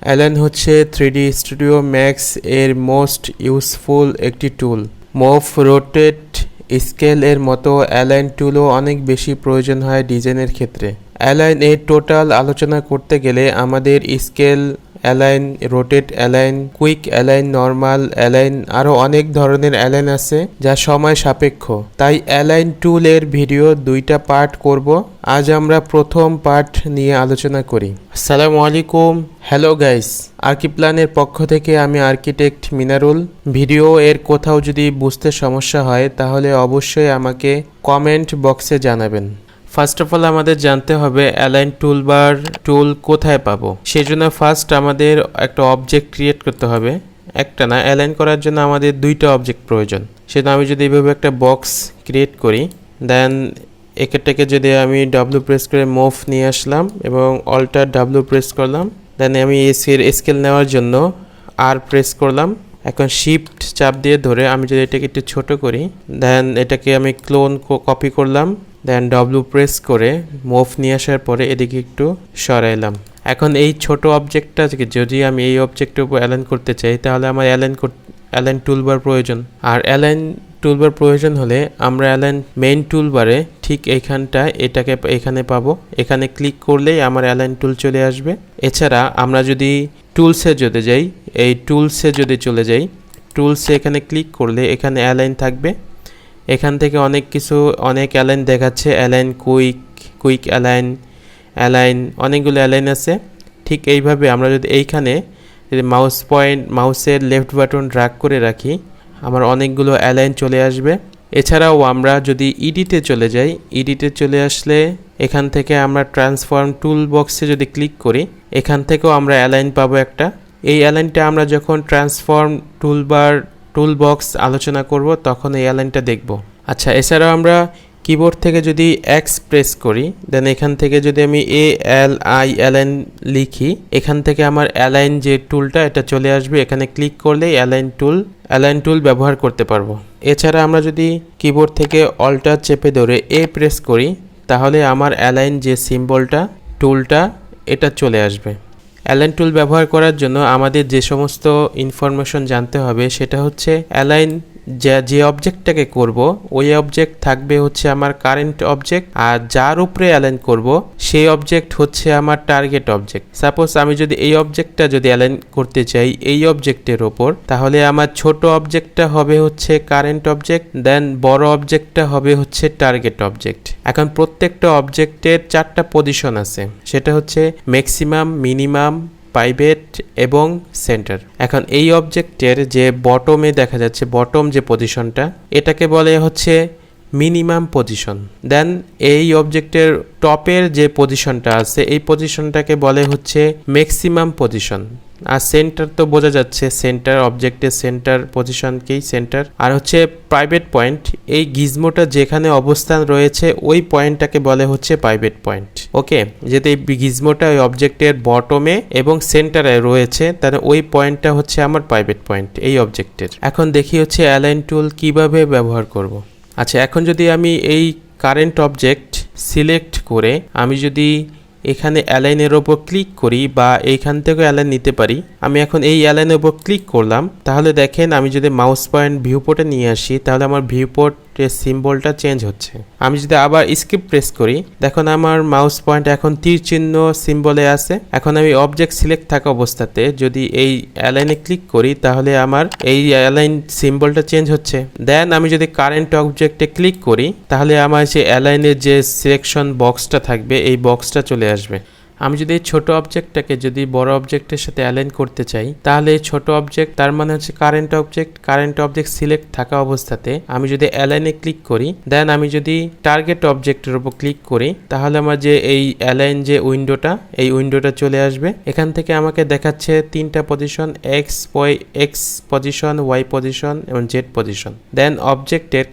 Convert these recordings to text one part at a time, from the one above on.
Align হচ্ছে 3D studio max এর most useful একটি টুল। মুভ, রোটেট, স্কেল এর মতো অ্যালাইন টুলও অনেক বেশি প্রয়োজন হয় ডিজাইনের ক্ষেত্রে। অ্যালাইন এর টোটাল আলোচনা করতে গেলে আমাদের scale align, rotate align, quick align, normal align, আরও অনেক ধরনের অ্যালাইন আছে যা সময় সাপেক্ষ। তাই অ্যালাইন টুলের ভিডিও দুইটা পার্ট করব। আজ আমরা প্রথম পার্ট নিয়ে আলোচনা করি। আসসালামু আলাইকুম, হ্যালো গাইস, আর্কিপ্ল্যানের পক্ষ থেকে আমি আর্কিটেক্ট মিনারুল। ভিডিও এর কোথাও যদি বুঝতে সমস্যা হয় তাহলে অবশ্যই আমাকে কমেন্ট বক্সে জানাবেন। ফার্স্ট অফ অল আমাদের জানতে হবে অ্যালাইন টুলবার টুল কোথায় পাবো। সেই জন্য ফার্স্ট আমাদের একটা অবজেক্ট ক্রিয়েট করতে হবে। একটা না, অ্যালাইন করার জন্য আমাদের দুইটা অবজেক্ট প্রয়োজন। সেটা আমি যদি এইভাবে একটা বক্স ক্রিয়েট করি, দেন এটাকে যদি আমি ডাব্লিউ প্রেস করে মুভ নিয়ে আসলাম এবং অল্টার ডাব্লিউ প্রেস করলাম, দেন আমি স্কেল নেওয়ার জন্য আর প্রেস করলাম। এখন শিফট চাপ দিয়ে ধরে আমি যদি এটাকে একটু ছোট করি, দেন এটাকে আমি ক্লোন কপি করলাম, দেন ডাব্লিউ প্রেস করে মুভ নিয়ে আসার পরে এদিকে একটু সরাইলাম। এখন এই ছোট অবজেক্টটা যদি আমি এই অবজেক্টের উপর অ্যালাইন করতে চাই তাহলে আমার অ্যালাইন টুলবার প্রয়োজন। আর অ্যালাইন টুলবার প্রয়োজন হলে আমরা অ্যালাইন মেইন টুলবারে ঠিক এইখানটা এটাকে এখানে পাবো। এখানে ক্লিক করলেই আমার অ্যালাইন টুল চলে আসবে। এছাড়া আমরা যদি টুলসে যদি যাই, এই টুলসে যদি চলে যাই, টুলসে এখানে ক্লিক করলে এখানে অ্যালাইন থাকবে। এখান থেকে অনেক অ্যালাইন দেখাচ্ছে, অ্যালাইন কুইক অ্যালাইন অনেকগুলো অ্যালাইন আছে। ঠিক এইভাবে আমরা যদি এইখানে যদি মাউসের লেফট বাটন ড্র্যাগ করে রাখি, আমার অনেকগুলো অ্যালাইন চলে আসবে। এছাড়াও আমরা যদি ইডিটে চলে যাই, ইডিটে চলে আসলে এখান থেকে আমরা ট্রান্সফর্ম টুল বক্সে যদি ক্লিক করি, এখান থেকেও আমরা অ্যালাইন পাবো একটা। এই অ্যালাইনটা আমরা যখন ট্রান্সফর্ম টুল বক্স আলোচনা করব তখন এই অ্যালাইনটা দেখব। আচ্ছা, এছাড়াও আমরা কিবোর্ড থেকে যদি এক্স প্রেস করি, দেন এখান থেকে যদি আমি অ্যালাইন লিখি, এখান থেকে আমার অ্যালাইন যে টুলটা এটা চলে আসবে। এখানে ক্লিক করলে অ্যালাইন টুল ব্যবহার করতে পারবো। এছাড়া আমরা যদি কিবোর্ড থেকে অল্টার চেপে ধরে প্রেস করি তাহলে আমার অ্যালাইন যে সিম্বলটা টুলটা এটা চলে আসবে। অ্যালাইন টুল ব্যবহার করার জন্য আমাদের যে সমস্ত ইনফরমেশন জানতে হবে সেটা হচ্ছে অ্যালাইন যে অবজেক্টটাকে করব ওই অবজেক্ট থাকবে হচ্ছে আমার কারেন্ট অবজেক্ট, আর যার উপরে অ্যালাইন করব সেই অবজেক্ট হচ্ছে আমার টার্গেট অবজেক্ট। সাপোজ আমি যদি এই অবজেক্টটা যদি অ্যালাইন করতে চাই এই অবজেক্টের ওপর, তাহলে আমার ছোট অবজেক্টটা হবে হচ্ছে কারেন্ট অবজেক্ট, দেন বড় অবজেক্টটা হবে হচ্ছে টার্গেট অবজেক্ট। এখন প্রত্যেকটা অবজেক্টের 4টা পজিশন আছে, সেটা হচ্ছে ম্যাক্সিমাম, মিনিমাম, প্রাইভেট এবং সেন্টার। এখন এই অবজেক্টের যে বটমে দেখা যাচ্ছে, বটম যে পজিশনটা এটাকে বলে হচ্ছে মিনিমাম পজিশন। দেন এই অবজেক্টের টপের যে পজিশনটা আছে এই পজিশনটাকে বলে হচ্ছে ম্যাক্সিমাম পজিশন। আর সেন্টার তো বোঝা যাচ্ছে, সেন্টার অবজেক্টের সেন্টার পজিশনকেই সেন্টার। আর হচ্ছে প্রাইভেট পয়েন্ট, এই গিজমোটা যেখানে অবস্থান রয়েছে ওই পয়েন্টটাকে বলে হচ্ছে প্রাইভেট পয়েন্ট। ওকে, যেহেতু এই গিজমোটা ওই অবজেক্টের বটমে এবং সেন্টারে রয়েছে তাহলে ওই পয়েন্টটা হচ্ছে আমার প্রাইভেট পয়েন্ট এই অবজেক্টের। এখন দেখি হচ্ছে অ্যালাইন টুল কিভাবে ব্যবহার করব। আচ্ছা, এখন যদি আমি এই কারেন্ট অবজেক্ট সিলেক্ট করে আমি যদি এখানে অ্যালাইনের ওপর ক্লিক করি বা এইখান থেকেও অ্যালাইন নিতে পারি, আমি এখন এই অ্যালাইনের ওপর ক্লিক করলাম, তাহলে দেখেন আমি যদি মাউস পয়েন্ট ভিউপোর্টে নিয়ে আসি তাহলে আমার ভিউপোর্টের সিম্বলটা চেঞ্জ হচ্ছে। আমি যদি আবার স্কিপ প্রেস করি, দেখুন আমার মাউস পয়েন্ট এখন তীর চিহ্ন সিম্বলে আছে। এখন আমি অবজেক্ট সিলেক্ট থাকা অবস্থাতে যদি এই অ্যালাইনে ক্লিক করি তাহলে আমার এই অ্যালাইন সিম্বলটা চেঞ্জ হচ্ছে। দেন আমি যদি কারেন্ট অবজেক্টে ক্লিক করি তাহলে আমার যে অ্যালাইনের যে সিলেকশন বক্সটা থাকবে এই বক্সটা চলে আসবে। আমি যদি এই ছোট অবজেক্টটাকে যদি বড় অবজেক্টের সাথে অ্যালাইন করতে চাই তাহলে এই ছোট অবজেক্ট তার মানে হচ্ছে কারেন্ট অবজেক্ট সিলেক্ট থাকা অবস্থাতে আমি যদি অ্যালাইনে ক্লিক করি, দেন আমি যদি টার্গেট অবজেক্টের উপর ক্লিক করি তাহলে আমার যে এই অ্যালাইন যে এই উইন্ডোটা চলে আসবে। এখান থেকে আমাকে দেখাচ্ছে 3টা position, X position, Y position এবং জেড পজিশন। দেন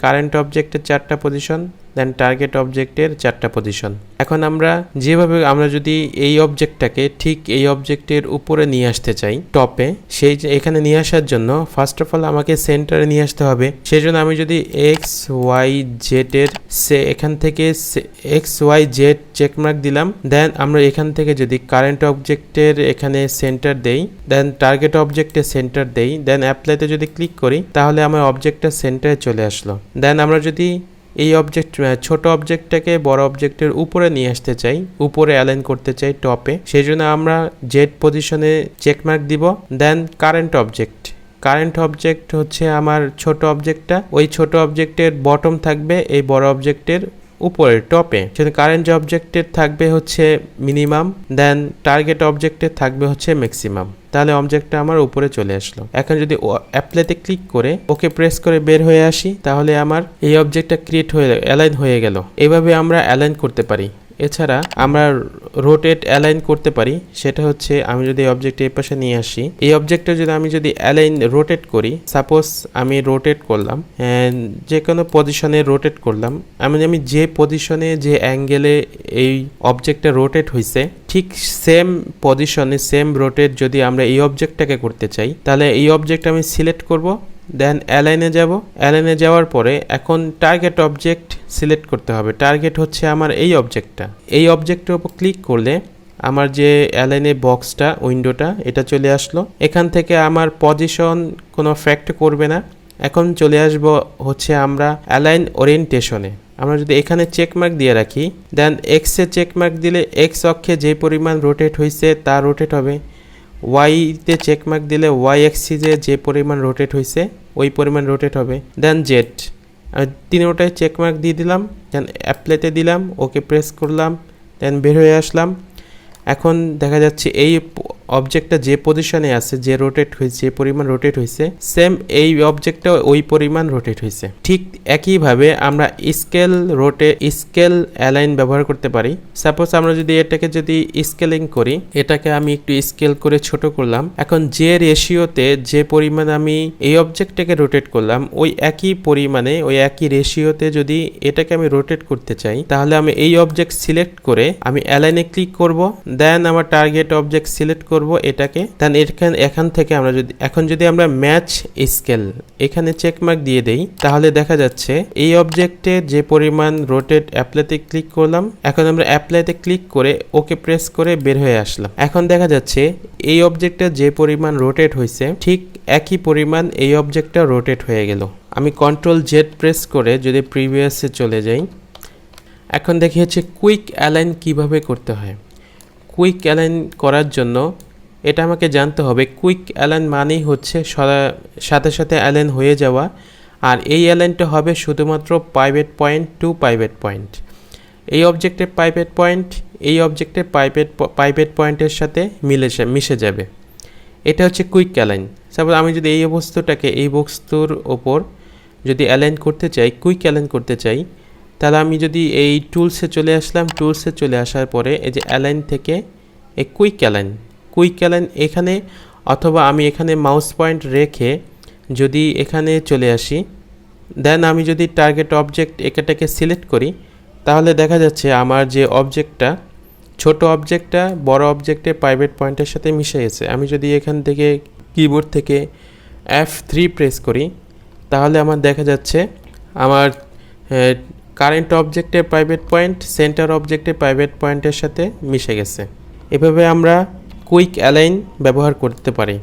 কারেন্ট অবজেক্টের 4টা পজিশন, দেন টার্গেট অবজেক্টের 4টা পজিশন। এখন আমরা যেভাবে আমরা যদি এই অবজেক্টটাকে ঠিক এই অবজেক্টের উপরে নিয়ে আসতে চাই টপে, সেই এখানে নিয়ে আসার জন্য ফার্স্ট অফ অল আমাকে সেন্টারে নিয়ে আসতে হবে। সেই জন্য আমি যদি এক্স ওয়াই জেড এর এখান থেকে এক্স ওয়াই জেড চেকমার্ক দিলাম, দেন আমরা এখান থেকে যদি কারেন্ট অবজেক্টের এখানে সেন্টার দেই, দেন টার্গেট অবজেক্টের সেন্টার দেই, দেন অ্যাপ্লাইতে যদি ক্লিক করি তাহলে আমার অবজেক্টটা সেন্টারে চলে আসলো। দেন আমরা যদি এই ছোট অবজেক্টটাকে বড় অবজেক্টের উপরে নিয়ে আসতে চাই, উপরে অ্যালাইন করতে চাই টপে, সেই জন্য আমরা জেড পজিশনে চেকমার্ক দিব। দেন কারেন্ট অবজেক্ট হচ্ছে আমার ছোট অবজেক্টটা, ওই ছোট অবজেক্টের বটম থাকবে এই বড় অবজেক্টের উপরে টপে, সেখানে কারেন্ট অবজেক্টের থাকবে হচ্ছে মিনিমাম, দেন টার্গেট অবজেক্টের থাকবে হচ্ছে ম্যাক্সিমাম। তাহলে অবজেক্টটা আমার উপরে চলে আসলো। এখন যদি অ্যাপ্লাইতে ক্লিক করে ওকে প্রেস করে বের হয়ে আসি, তাহলে আমার এই অবজেক্টটা ক্রিয়েট হয়ে অ্যালাইন হয়ে গেল। এভাবে আমরা অ্যালাইন করতে পারি। এছাড়া আমরা রোটেট অ্যালাইন করতে পারি, সেটা হচ্ছে আমি যদি অবজেক্ট এই পাশে নিয়ে আসি, এই অবজেক্টটা যদি আমি যদি অ্যালাইন রোটেট করি, সাপোজ আমি রোটেট করলাম, যে কোনো পজিশনে রোটেট করলাম, আমি যে পজিশনে যে অ্যাঙ্গেলে এই অবজেক্টটা রোটেট হয়েছে ঠিক সেম পজিশনে সেম রোটেট যদি আমরা এই অবজেক্টটাকে করতে চাই, তাহলে এই অবজেক্ট আমি সিলেক্ট করব, দেন অ্যালাইনে যাব। অ্যালাইনে যাওয়ার পরে এখন টার্গেট অবজেক্ট সিলেক্ট করতে হবে। টার্গেট হচ্ছে আমার এই অবজেক্টটা। এই অবজেক্টের উপর ক্লিক করলে আমার যে অ্যালাইনে বক্সটা উইন্ডোটা এটা চলে আসলো। এখান থেকে আমার পজিশন কোনো ফ্যাক্ট করবে না। এখন চলে আসব হচ্ছে আমরা অ্যালাইন ওরিয়েন্টেশনে। আমরা যদি এখানে চেকমার্ক দিয়ে রাখি, দেন এক্সে চেকমার্ক দিলে এক্স অক্ষে যে পরিমাণ রোটেট হয়েছে তা রোটেট হবে। ওয়াইতে চেকমার্ক দিলে ওয়াই অ্যাক্সিসে যে পরিমাণ রোটেট হয়েছে ওই পরিমাণ রোটেট হবে। দেন জেড, আমি তিনোটায় চেকমার্ক দিয়ে দিলাম, দেন অ্যাপ্লাইতে দিলাম, ওকে প্রেস করলাম, দেন বের হয়ে আসলাম। এখন দেখা যাচ্ছে এই অবজেক্টটা যে পজিশনে আছে, যে রোটেট হয়েছে, যে পরিমাণ রোটেট হয়েছে, সেম এই অবজেক্টটা ওই পরিমাণ রোটেট হয়েছে। ঠিক একইভাবে আমরা স্কেল অ্যালাইন ব্যবহার করতে পারি। সাপোজ আমরা যদি এটাকে যদি স্কেলিং করি, এটাকে আমি একটু স্কেল করে ছোট করলাম। এখন যে রেশিওতে যে পরিমাণ আমি এই অবজেক্টটাকে রোটেট করলাম, ওই একই পরিমাণে ওই একই রেশিওতে যদি এটাকে আমি রোটেট করতে চাই, তাহলে আমি এই অবজেক্ট সিলেক্ট করে আমি অ্যালাইনে ক্লিক করব, দেন আমার টার্গেট অবজেক্ট সিলেক্ট করব এটাকে। দেন এখান থেকে আমরা যদি আমরা ম্যাচ স্কেল এখানে চেকমার্ক দিয়ে দেই, তাহলে দেখা যাচ্ছে এই অবজেক্টে যে পরিমাণ রোটেট অ্যাপ্লাইতে ক্লিক করলাম, এখন আমরা অ্যাপ্লাইতে ক্লিক করে ওকে প্রেস করে বের হয়ে আসলাম। এখন দেখা যাচ্ছে এই অবজেক্টে যে পরিমাণ রোটেট হয়েছে ঠিক একই পরিমাণ এই অবজেক্টটা রোটেট হয়ে গেল। আমি কন্ট্রোল জেড প্রেস করে যদি প্রিভিয়াসে চলে যাই, এখন দেখি হচ্ছে কুইক অ্যালাইন কিভাবে করতে হয়। কুইক অ্যালাইন করার জন্য এটা আমাকে জানতে হবে। কুইক অ্যালাইন মানেই হচ্ছে সাথে সাথে অ্যালাইন হয়ে যাওয়া, আর এই অ্যালাইনটা হবে শুধুমাত্র পাইভেট পয়েন্ট টু পাইভেট পয়েন্ট। এই অবজেক্টের পাইভেট পয়েন্ট এই অবজেক্টের পাইভেট পয়েন্টের সাথে মিশে যাবে। এটা হচ্ছে কুইক অ্যালাইন। সাপোজ আমি যদি এই বস্তুর ওপর যদি অ্যালাইন করতে চাই, কুইক অ্যালাইন করতে চাই, তাহলে আমি যদি এই টুলসে চলে আসলাম, টুলসে চলে আসার পরে এই যে অ্যালাইন থেকে এই কুইক অ্যালাইন এখানে, অথবা আমি এখানে মাউস পয়েন্ট রেখে যদি এখানে চলে আসি, দেন আমি যদি টার্গেট অবজেক্ট এটাকে সিলেক্ট করি, তাহলে দেখা যাচ্ছে আমার যে অবজেক্টটা ছোট অবজেক্টটা বড় অবজেক্টের প্রাইভেট পয়েন্টের সাথে মিশে গেছে। আমি যদি এখান থেকে কিবোর্ড থেকে F3 প্রেস করি, তাহলে আমার দেখা যাচ্ছে আমার কারেন্ট অবজেক্টের প্রাইভেট পয়েন্ট সেন্টার অবজেক্টের প্রাইভেট পয়েন্টের সাথে মিশে গেছে। এভাবে আমরা কুইক অ্যালাইন ব্যবহার করতে পারি।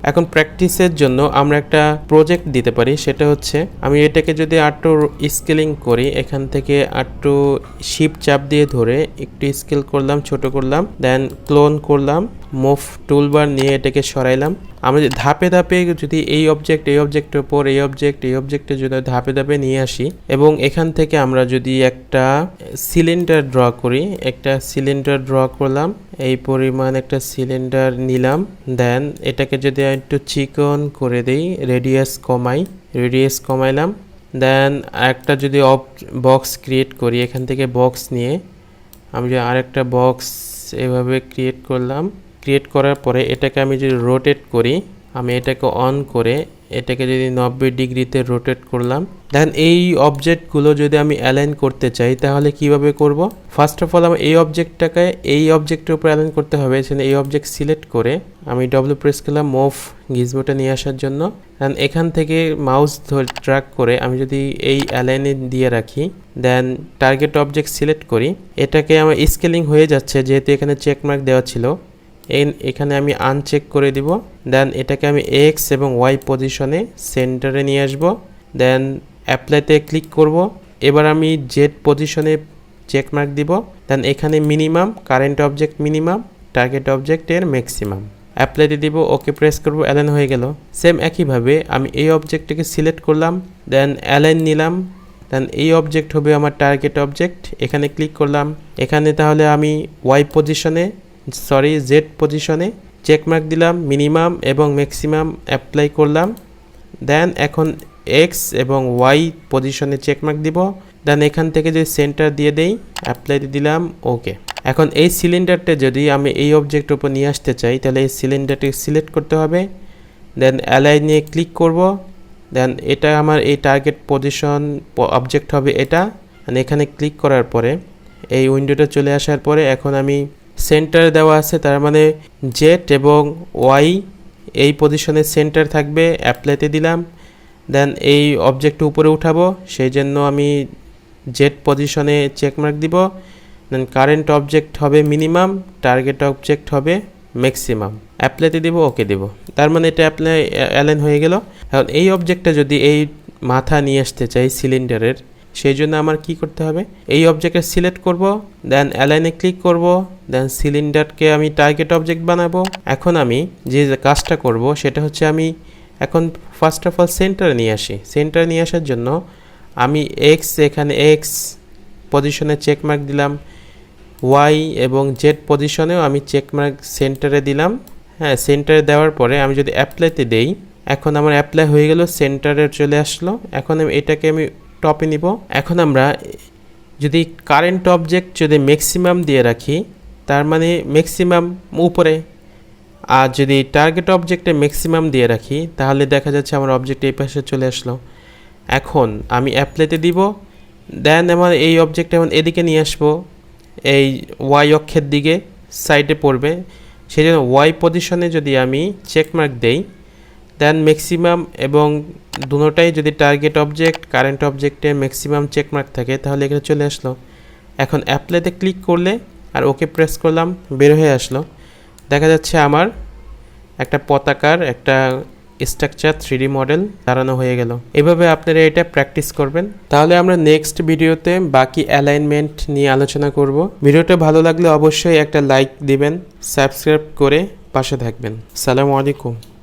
এখন প্র্যাকটিসের জন্য আমরা একটা প্রজেক্ট দিতে পারি, সেটা হচ্ছে আমি এটাকে যদি আরটু স্কেলিং করি, এখান থেকে আরটু শিফট চাপ দিয়ে ধরে একটু স্কেল করলাম, ছোট করলাম, দেন ক্লোন করলাম, মুভ টুলবার নিয়ে এটাকে সরাইলাম। আমরা ধাপে ধাপে যদি এই অবজেক্টের উপর এই অবজেক্টে যদি ধাপে ধাপে নিয়ে আসি, এবং এখান থেকে আমরা যদি একটা সিলিন্ডার ড্র করলাম, এই পরিমাণ একটা সিলিন্ডার নিলাম, দেন এটাকে যদি একটু চিকন করে দেই, রেডিয়াস কমাইলাম, দেন একটা যদি বক্স ক্রিয়েট করি, এখান থেকে বক্স নিয়ে আমি যদি আরেকটা বক্স এভাবে ক্রিয়েট করার পরে এটাকে আমি যদি রোটেট করি, আমি এটাকে অন করে এটাকে যদি 90 ডিগ্রিতে রোটেট করলাম, দেন এই অবজেক্টগুলো যদি আমি অ্যালাইন করতে চাই তাহলে কিভাবে করব? ফার্স্ট অফ অল আমি এই অবজেক্টটাকে এই অবজেক্টের উপর অ্যালাইন করতে হবে। সেখানে এই অবজেক্ট সিলেক্ট করে আমি ডব্লিউ প্রেস করলাম মুভ গিজমোটা নিয়ে আসার জন্য। দেন এখান থেকে মাউস ধরে ড্র্যাগ করে আমি যদি এই অ্যালাইনে দিয়ে রাখি, দেন টার্গেট অবজেক্ট সিলেক্ট করি, এটাকে আমার স্কেলিং হয়ে যাচ্ছে যেহেতু এখানে চেক মার্ক দেওয়া ছিল। এখানে আমি আনচেক করে দিব। দেন এটাকে আমি এক্স এবং ওয়াই পজিশনে সেন্টারে নিয়ে আসব। দেন অ্যাপ্লাইতে ক্লিক করব। এবার আমি জেড পজিশনে চেক মার্ক দিব। দেন এখানে minimum, current object minimum, target অবজেক্টের ম্যাক্সিমাম, অ্যাপ্লাইতে দিব, ওকে প্রেস করব, অ্যালাইন হয়ে গেল। সেম একইভাবে আমি এই অবজেক্টটাকে সিলেক্ট করলাম, দেন অ্যালাইন নিলাম। দেন এই অবজেক্ট হবে আমার টার্গেট অবজেক্ট, এখানে ক্লিক করলাম। এখানে তাহলে আমি ওয়াই পজিশনে জেড পজিশনে চেকমার্ক দিলাম, মিনিমাম এবং ম্যাক্সিমাম অ্যাপ্লাই করলাম। দেন এখন এক্স এবং ওয়াই পজিশনে চেকমার্ক দিব। দেন এখান থেকে যদি সেন্টার দিয়ে দেই, অ্যাপ্লাই দিলাম, ওকে। এখন এই সিলিন্ডারটা যদি আমি এই অবজেক্টের উপর নিয়ে আসতে চাই তাহলে এই সিলিন্ডারটি সিলেক্ট করতে হবে। দেন অ্যালাইন নিয়ে ক্লিক করব। দেন এটা আমার এই টার্গেট পজিশন অবজেক্ট হবে এটা। এখানে ক্লিক করার পরে এই উইন্ডোটা চলে আসার পরে এখন আমি সেন্টারে দেওয়া আছে, তার মানে জেড এবং ওয়াই এই পজিশনে সেন্টার থাকবে, অ্যাপ্লাইতে দিলাম। দেন এই অবজেক্ট উপরে উঠাবো, সেই জন্য আমি জেড পজিশনে চেকমার্ক দিব। দেন কারেন্ট অবজেক্ট হবে মিনিমাম, টার্গেট অবজেক্ট হবে ম্যাক্সিমাম, অ্যাপ্লাইতে দিব, ওকে দেব। তার মানে এটা অ্যালাইন হয়ে গেল। এখন এই অবজেক্টটা যদি এই মাথা নিয়ে আসতে চাই সিলিন্ডারের, সেই জন্য আমার কি করতে হবে? এই অবজেক্টে সিলেক্ট করব, দেন অ্যালাইনে ক্লিক করব, দেন সিলিন্ডারকে আমি টার্গেট অবজেক্ট বানাবো। এখন আমি যে কাজটা করব সেটা হচ্ছে আমি এখন ফার্স্ট অফ অল সেন্টারে নিয়ে আসি। সেন্টারে নিয়ে আসার জন্য আমি এখানে এক্স পজিশনে চেকমার্ক দিলাম, ওয়াই এবং জেড পজিশনেও আমি চেকমার্ক সেন্টারে দিলাম। হ্যাঁ, সেন্টারে দেওয়ার পরে আমি যদি অ্যাপ্লাইতে দেই, এখন আমার অ্যাপ্লাই হয়ে গেল, সেন্টারে চলে আসলো। এখন এটাকে আমি টপে নিব। এখন আমরা যদি কারেন্ট অবজেক্ট যদি ম্যাক্সিমাম দিয়ে রাখি, তার মানে ম্যাক্সিমাম উপরে, আর যদি টার্গেট অবজেক্টে ম্যাক্সিমাম দিয়ে রাখি তাহলে দেখা যাচ্ছে আমার অবজেক্ট এই পাশে চলে আসলো। এখন আমি অ্যাপ্লাইতে দিব। দেন আমার এই অবজেক্ট এখন এদিকে নিয়ে আসবো, এই ওয়াই অক্ষের দিকে সাইডে পড়বে। সেই জন্য ওয়াই পজিশনে যদি আমি চেকমার্ক দেই, দেন ম্যাক্সিমাম এবং দুটোটাই যদি টার্গেট অবজেক্ট কারেন্ট অবজেক্টে ম্যাক্সিমাম চেকমার্ক থাকে তাহলে এখানে চলে আসলো। এখন অ্যাপ্লাইতে ক্লিক করলে আর ওকে প্রেস করলাম, বের হয়ে আসলো। দেখা যাচ্ছে আমার একটা পতাকার একটা স্ট্রাকচার 3D মডেল দাঁড়ানো হয়ে গেল। এভাবে আপনারা এটা প্র্যাকটিস করবেন। তাহলে আমরা নেক্সট ভিডিওতে বাকি অ্যালাইনমেন্ট নিয়ে আলোচনা করব। ভিডিওটা ভালো লাগলে অবশ্যই একটা লাইক দিবেন, সাবস্ক্রাইব করে পাশে থাকবেন। আসসালামু আলাইকুম।